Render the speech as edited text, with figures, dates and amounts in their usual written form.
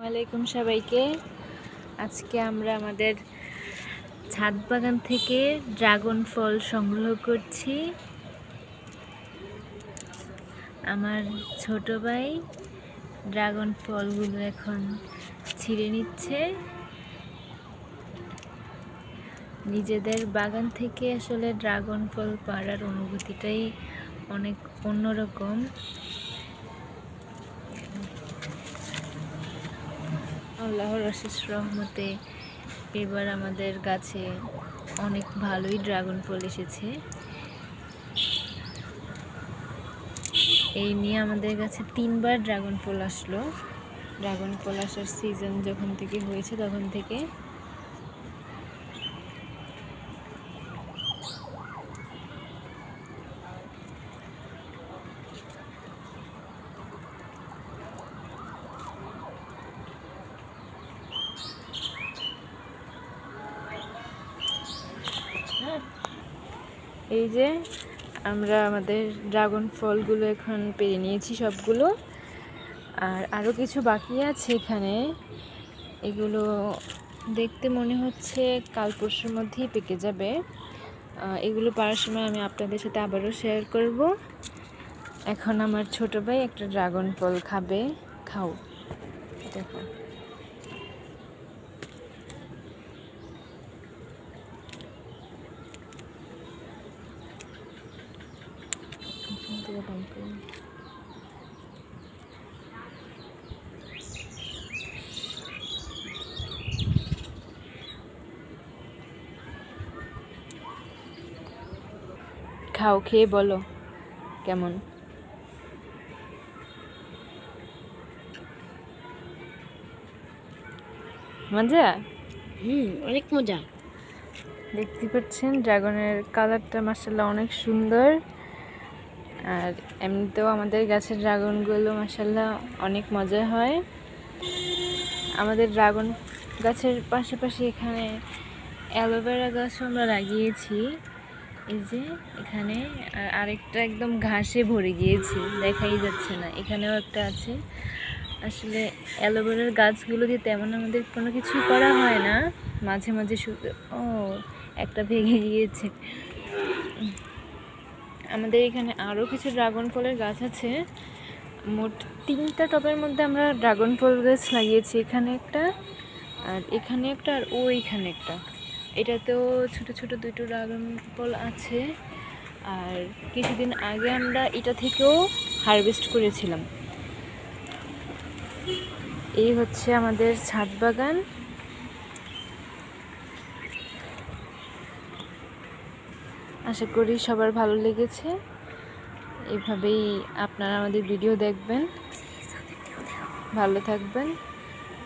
ওয়ালাইকুম সবাইকে। আজকে আমরা আমাদের ছাদ বাগান থেকে ড্রাগন ফল সংগ্রহ করছি। আমার ছোট ভাই ড্রাগন ফলগুলো এখন ছিঁড়ে নিচ্ছে। নিজেদের বাগান থেকে আসলে ড্রাগন ফল পাড়ার অনুভূতিটাই অনেক অন্যরকম। আল্লাহর অশেষ রহমতে এবার আমাদের গাছে অনেক ভালোই ড্রাগন ফল এসেছে। এই নিয়ে আমাদের কাছে 3বার ড্রাগন ফল আসলো। ড্রাগন ফল আসার সিজন যখন থেকে হয়েছে তখন থেকে এই যে আমরা আমাদের ড্রাগন ফলগুলো এখন পেরে নিয়েছি সবগুলো, আর আরও কিছু বাকি আছে এখানে। এগুলো দেখতে মনে হচ্ছে কাল পরশুর মধ্যেই পেকে যাবে। এগুলো পাড়ার সময় আমি আপনাদের সাথে আবারও শেয়ার করব। এখন আমার ছোট ভাই একটা ড্রাগন ফল খাবে। খাও, দেখো। খাও, খেয়ে বলো কেমন। মজা? অনেক মজা। দেখতে পাচ্ছেন ড্রাগনের কালারটা মাশাআল্লাহ অনেক সুন্দর। আর এমনিতেও আমাদের গাছের ড্রাগনগুলো মাশাআল্লাহ অনেক মজা হয়। আমাদের ড্রাগন গাছের পাশাপাশি এখানে অ্যালোভেরা গাছও আমরা লাগিয়েছি। এই যে এখানে, আর আরেকটা একদম ঘাসে ভরে গিয়েছে, দেখাই যাচ্ছে না। এখানেও একটা আছে। আসলে অ্যালোভেরার গাছগুলো দিয়ে তেমন আমাদের কোনো কিছুই করা হয় না, মাঝে মাঝে শুধু একটা ভেঙে গিয়েছে। আমাদের এখানে আরও কিছু ড্রাগন ফলের গাছ আছে। মোট 3টা টবের মধ্যে আমরা ড্রাগন ফল গাছ লাগিয়েছি। এখানে একটা, আর এখানে একটা, আর ওইখানে একটা। এটাতেও ছোট ছোট 2টো ড্রাগন ফল আছে। আর কিছুদিন আগে আমরা এটা থেকেও হারভেস্ট করেছিলাম। এই হচ্ছে আমাদের ছাদ বাগান। আশা করি সবার ভালো লেগেছে। এভাবেই আপনারা আমাদের ভিডিও দেখবেন। ভালো থাকবেন।